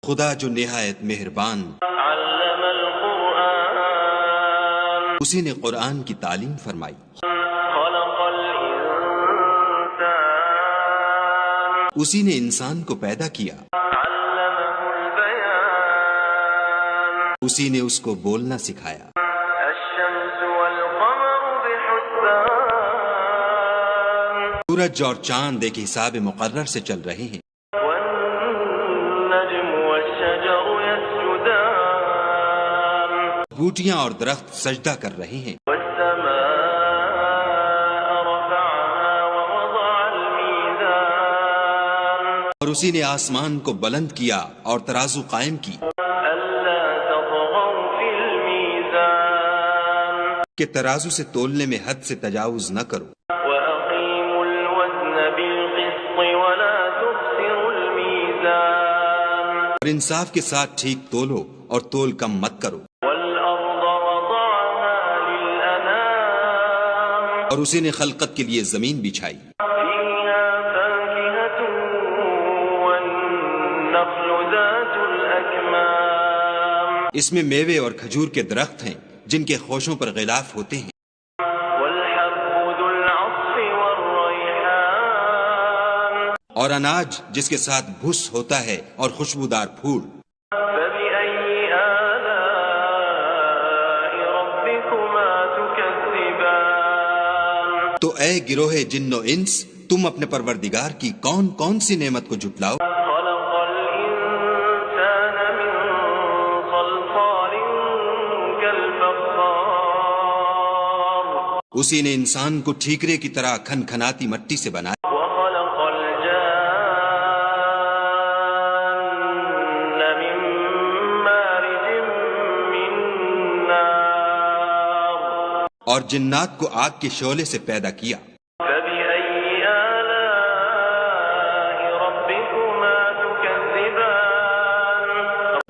خدا جو نہایت مہربان، علم القرآن، اسی نے قرآن کی تعلیم فرمائی، خلق الانسان، اسی نے انسان کو پیدا کیا، علمه البیان، اسی نے اس کو بولنا سکھایا، الشمس والقمر بحسبان، سورج اور چاند ایک حساب مقرر سے چل رہے ہیں، والنجم والشجر يسجدان، بوٹیاں اور درخت سجدہ کر رہے ہیں، والسماء رفعها ووضع الميزان، اور اسی نے آسمان کو بلند کیا اور ترازو قائم کی ألا تطغوا في الميزان، کہ ترازو سے تولنے میں حد سے تجاوز نہ کرو، وأقيموا الوزن بالقسط ولا تخسروا الميزان، اور انصاف کے ساتھ ٹھیک تولو اور تول کم مت کرو، والأرض وضعها للأنام، اور اسی نے خلقت کے لیے زمین بچھائی، فيها فاكهة والنخل ذات الأكمام، اس میں میوے اور کھجور کے درخت ہیں جن کے خوشوں پر غلاف ہوتے ہیں، والحب ذو العصف والريحان، اور اناج جس کے ساتھ بھس ہوتا ہے اور خوشبودار پھول، فبأي آلاء ربكما تكذبان، تو اے گروہ جن و انس، تم اپنے پروردگار کی کون کون سی نعمت کو جھٹلاؤ؟ خلق الإنسان من صلصال كالفخار، اسی نے انسان کو ٹھیکرے کی طرح کھن کھناتی مٹی سے بنایا، وخلق الجان من مارج من نار، اور جنات کو آگ کے شعلے سے پیدا کیا، فبأي آلاء ربكما تكذبان،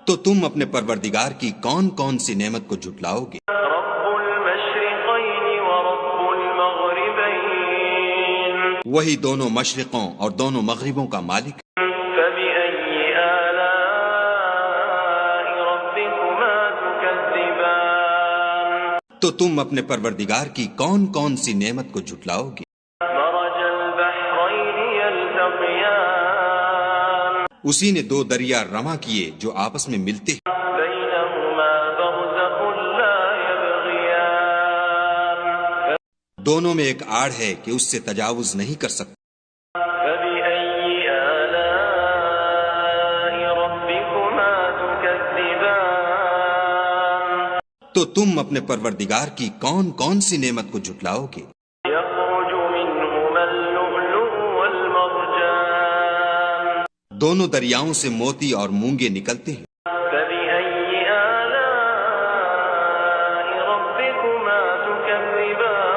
تو تم اپنے پروردگار کی کون کون سی نعمت کو جھٹلاؤ گے؟ رب المشرقين ورب المغربين، وہی دونوں مشرقوں اور دونوں مغربوں کا مالک، فبأي آلاء ربكما تكذبان، تو تم اپنے پروردگار کی کون کون سی نعمت کو جھٹلاؤ گے؟ مرج البحرين يلتقيان، اسی نے دو دریا رواں کیے جو آپس میں ملتے ہیں، بينهما برزخ لا يبغيان، دونوں میں ایک آڑ ہے کہ اس سے تجاوز نہیں کر سکتے، فبأي آلاء ربكما تكذبان، تو تم اپنے پروردگار کی کون کون سی نعمت کو جھٹلاؤ گے؟ يخرج منهما اللؤلؤ والمرجان، دونوں دریاؤں سے موتی اور مونگے نکلتے ہیں، فبأي آلاء ربكما تكذبان،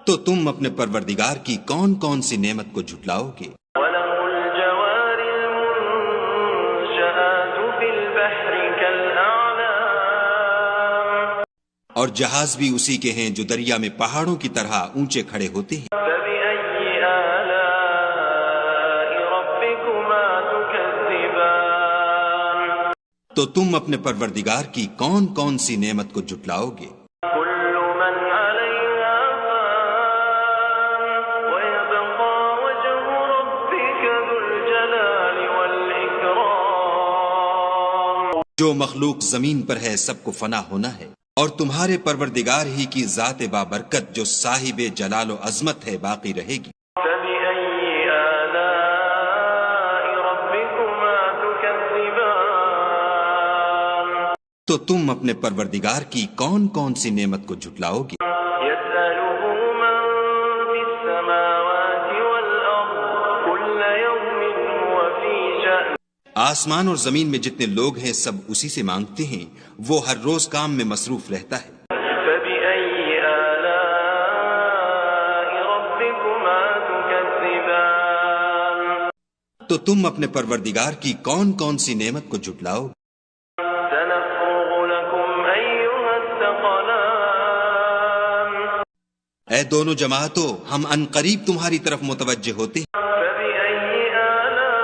تو تم اپنے پروردگار کی کون کون سی نعمت کو جھٹلاؤ گے؟ وله الجوار المنشآت في البحر كالأعلام، اور جہاز بھی اسی کے ہیں جو دریا میں پہاڑوں کی طرح اونچے کھڑے ہوتے ہیں، فبأي آلاء ربكما تكذبان، تو تم اپنے پروردگار کی کون کون سی نعمت کو جھٹلاؤ گے؟ كل من عليها فان ويبقى وجه ربك ذو الجلال والإكرام، جو مخلوق زمین پر ہے سب کو فنا ہونا ہے، اور تمہارے پروردگار ہی کی ذات بابرکت جو صاحب جلال و عظمت ہے باقی رہے گی، فبأي آلاء ربكما تكذبان، تو تم اپنے پروردگار کی کون کون سی نعمت کو جھٹلاؤ گے؟ يسأله من في السماوات والأرض كل يوم هو في شأن، آسمان اور زمین میں جتنے لوگ ہیں سب اسی سے مانگتے ہیں، وہ ہر روز کام میں مصروف رہتا ہے، فبأي آلاء ربكما تكذبان، تو تم اپنے پروردگار کی کون کون سی نعمت کو جھٹلاؤ گے؟ سنفرغ لكم أيها الثقلان، اے دونوں جماعتوں، ہم ان قریب تمہاری طرف متوجہ ہوتے ہیں، فبأي آلاء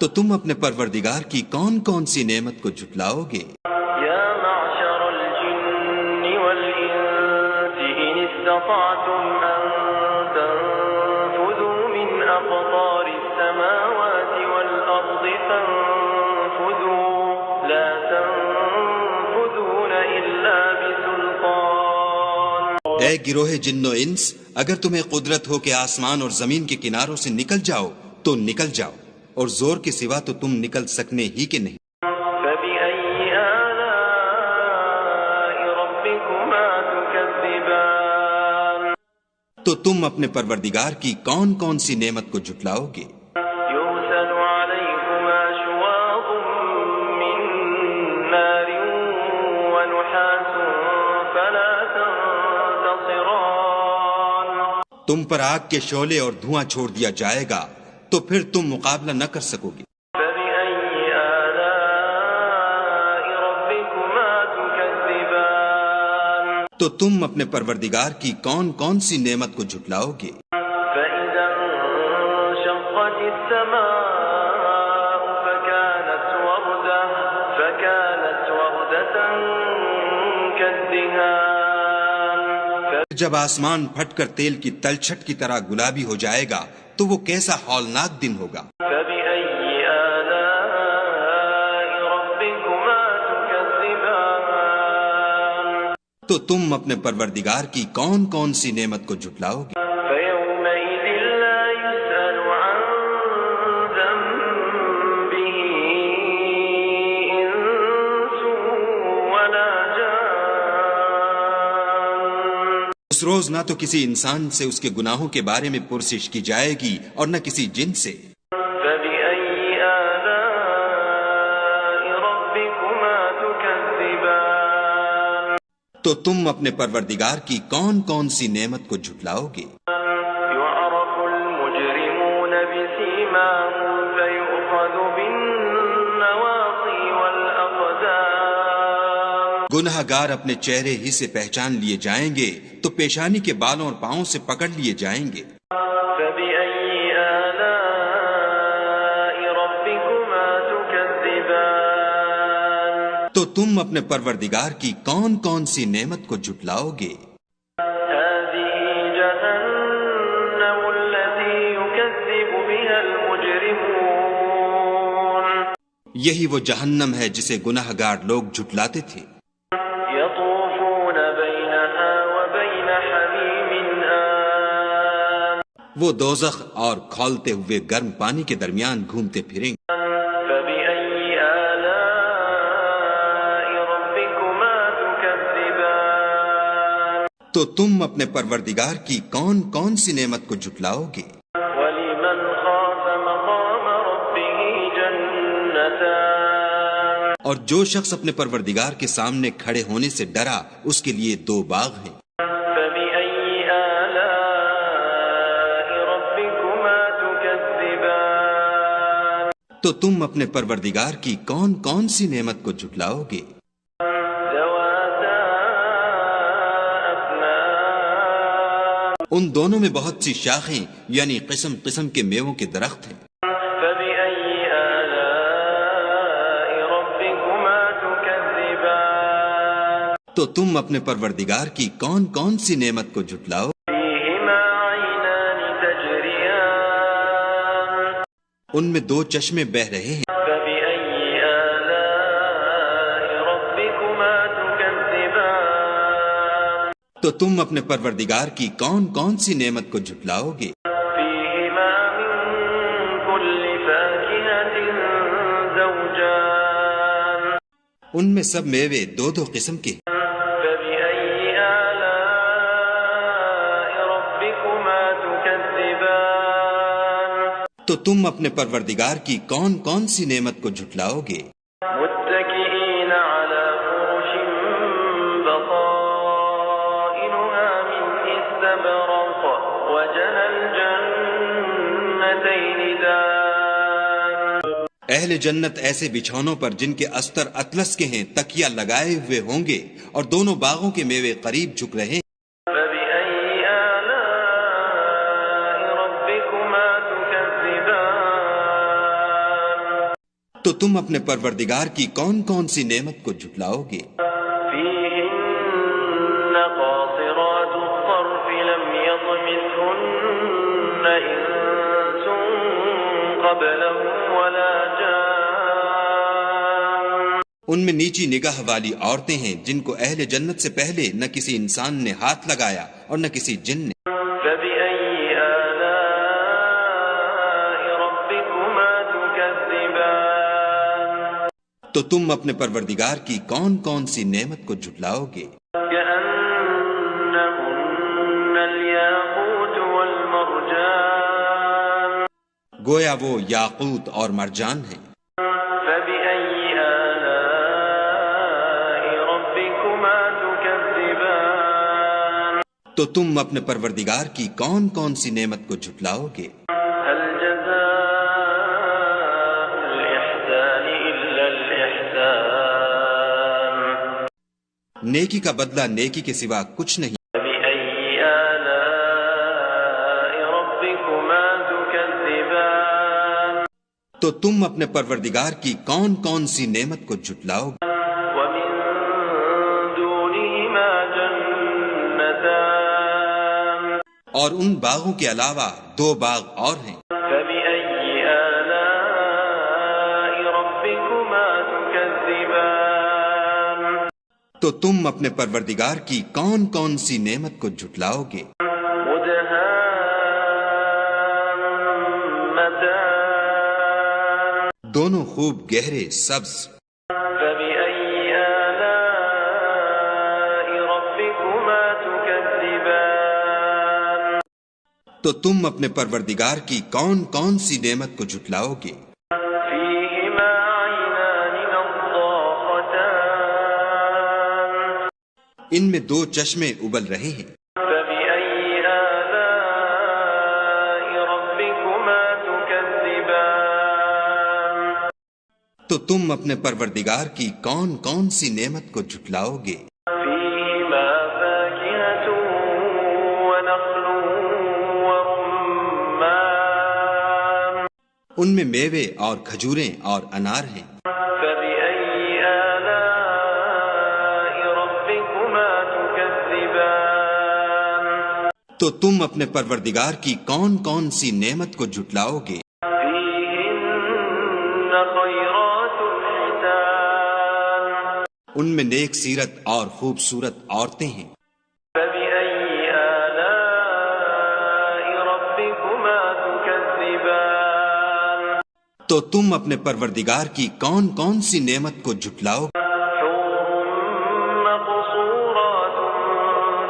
تو تم اپنے پروردگار کی کون کون سی نعمت کو جھٹلاؤ گے؟ يا معشر الجن والإنس إن استطعتم أن تنفذوا من أقطار السماوات والأرض فانفذوا لا تنفذون إلا بسلطان. اے گروہ جن و انس، اگر تمہیں قدرت ہو کہ آسمان اور زمین کے کناروں سے نکل جاؤ تو نکل جاؤ، اور زور کے سوا تو تم نکل سکنے ہی کے نہیں. فبأي آلاء ربكما تكذبان. تو تم اپنے پروردگار کی کون کون سی نعمت کو جھٹلاؤ گے؟ يرسل عليكما شواظ من نار ونحاس فلا تنتصران. تم پر آگ کے شعلے اور دھواں چھوڑ دیا جائے گا تو پھر تم مقابلہ نہ کر سکو گے. فبأي آلاء ربكما تكذبان. تو تم اپنے پروردگار کی کون کون سی نعمت کو جھٹلاؤ گے؟ فإذا انشقت السماء فكانت وردة كالدهان. جب آسمان پھٹ کر تیل کی تلچھٹ کی طرح گلابی ہو جائے گا تو وہ کیسا ہولناک دن ہوگا. فبأي آلاء ربكما تكذبان. تو تم اپنے پروردگار کی کون کون سی نعمت کو جھٹلاؤ گے؟ فيومئذ لا يسأل عن ذنبه إنس ولا جان. اس روز نہ تو کسی انسان سے اس کے گناہوں کے بارے میں پرسش کی جائے گی اور نہ کسی جن سے. فبأي آلاء ربكما تكذبان. تو تم اپنے پروردگار کی کون کون سی نعمت کو جھٹلاؤ گے؟ يعرف المجرمون بسيماهم فيؤخذ بالنواصي والأقدام. گناہ گار اپنے چہرے ہی سے پہچان لیے جائیں گے تو پیشانی کے بالوں اور پاؤں سے پکڑ لیے جائیں گے. فبأي آلاء ربكما تكذبان. تو تم اپنے پروردگار کی کون کون سی نعمت کو جھٹلاؤ گے؟ هذه جهنم التي يكذب بها المجرمون. یہی وہ جہنم ہے جسے گناہ گار لوگ جھٹلاتے تھے. يطوفون بينها وبين حميم آن. وہ دوزخ اور کھولتے ہوئے گرم پانی کے درمیان گھومتے پھریں گے. فبأي آلاء ربكما تكذبان. تو تم اپنے پروردگار کی کون کون سی نعمت کو جھٹلاؤ گے؟ ولمن خاف مقام ربه جنتان. اور جو شخص اپنے پروردگار کے سامنے کھڑے ہونے سے ڈرا اس کے لیے 2 باغ ہیں. فبأي آلاء ربكما تكذبان. تو تم اپنے پروردگار کی کون کون سی نعمت کو جھٹلاؤ گے؟ ذواتا أفنان. ان دونوں میں بہت سی شاخیں یعنی قسم قسم کے میووں کے درخت ہیں. فبأي آلاء ربكما تكذبان. تو تم اپنے پروردگار کی کون کون سی نعمت کو جھٹلاؤ؟ فيهما عينان تجريان. ان میں 2 چشمے بہہ رہے ہیں. فبأي آلاء ربكما تكذبان. تو تم اپنے پروردگار کی کون کون سی نعمت کو جھٹلاؤ گے؟ فيهما من كل فاكهة زوجان. ان میں سب میوے 2 قسم کے ہیں. فبأي آلاء ربكما تكذبان. تو تم اپنے پروردگار کی کون کون سی نعمت کو جھٹلاؤ گے؟ متكئين على فرش بطائنها من استبرق وجنى الجنتين دان. اہل جنت ایسے بچھونوں پر جن کے استر اطلس کے ہیں تکیہ لگائے ہوئے ہوں گے اور دونوں باغوں کے میوے قریب جھک رہے ہیں. فبأي آلاء ربكما تكذبان. تو تم اپنے پروردگار کی کون کون سی نعمت کو جھٹلاؤ گے؟ فيهن قاصرات الطرف لم يطمثهن إنس قبلهم ولا جان. ان میں نیچی نگاہ والی عورتیں ہیں جن کو اہل جنت سے پہلے نہ کسی انسان نے ہاتھ لگایا اور نہ کسی جن نے. فبأي آلاء ربكما تكذبان. تو تم اپنے پروردگار کی کون کون سی نعمت کو جھٹلاؤ گے؟ كأنهن الياقوت والمرجان. گویا وہ یاقوت اور مرجان ہیں. فبأي آلاء ربكما تكذبان. تو تم اپنے پروردگار کی کون کون سی نعمت کو جھٹلاؤ گے؟ هل جزاء الإحسان إلا الإحسان. نیکی کا بدلہ نیکی کے سوا کچھ نہیں. فبأي آلاء ربكما تكذبان. تو تم اپنے پروردگار کی کون کون سی نعمت کو جھٹلاؤ گے؟ ومن دونهما جنتان. اور ان باغوں کے علاوہ دو باغ اور ہیں. فبأي آلاء ربكما تكذبان. تو تم اپنے پروردگار کی کون کون سی نعمت کو جھٹلاؤ گے؟ مدهامتان. دونوں خوب گہرے سبز. فبأي آلاء ربكما تكذبان. تو تم اپنے پروردگار کی کون کون سی نعمت کو جھٹلاؤ گے؟ فيهما عينان نضاختان. ان میں دو چشمے ابل رہے ہیں. فبأي آلاء ربكما تكذبان. تو تم اپنے پروردگار کی کون کون سی نعمت کو جھٹلاؤ گے؟ فيهما فاكهة ونخل ورمان. ان میں میوے اور کھجوریں اور انار ہیں. فبأي آلاء ربكما تكذبان. تو تم اپنے پروردگار کی کون کون سی نعمت کو جھٹلاؤ گے؟ فيهن خيرات حسان. ان میں نیک سیرت اور خوبصورت عورتیں ہیں. فبأي آلاء ربكما تكذبان. تو تم اپنے پروردگار کی کون کون سی نعمت کو جھٹلاؤ گے؟ حور مقصورات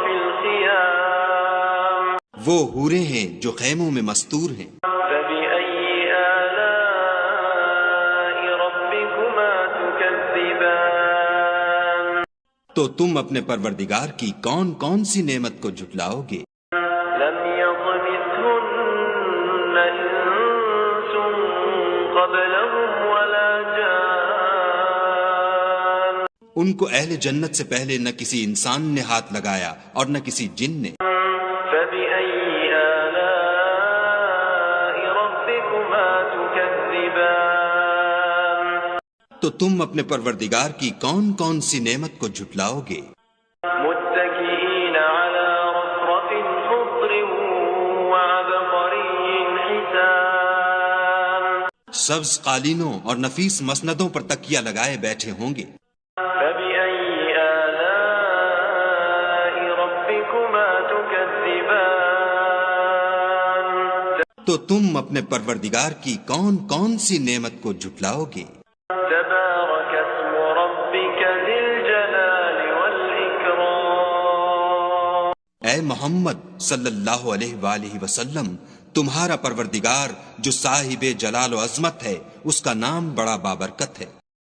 في الخيام. وہ حوریں ہیں جو خیموں میں مستور ہیں. فبأي آلاء ربكما تكذبان. تو تم اپنے پروردگار کی کون کون سی نعمت کو جھٹلاؤ گے؟ لم يطمثهن إنس قبلهم ولا جان. ان کو اہل جنت سے پہلے نہ کسی انسان نے ہاتھ لگایا اور نہ کسی جن نے. فبأي آلاء ربكما تكذبان. تو تم اپنے پروردگار کی کون کون سی نعمت کو جھٹلاؤ گے؟ متكئين على رفرف خضر وعبقري حسان. سبز قالینوں اور نفیس مسندوں پر تکیہ لگائے بیٹھے ہوں گے. فبأي آلاء ربكما تكذبان. تو تم اپنے پروردگار کی کون کون سی نعمت کو جھٹلاؤ گے؟ تبارك اسم ربك ذي الجلال والإكرام. اے محمد صلی اللہ علیہ وآلہ وسلم، تمہارا پروردگار جو صاحب جلال و عظمت ہے، اس کا نام بڑا بابرکت ہے.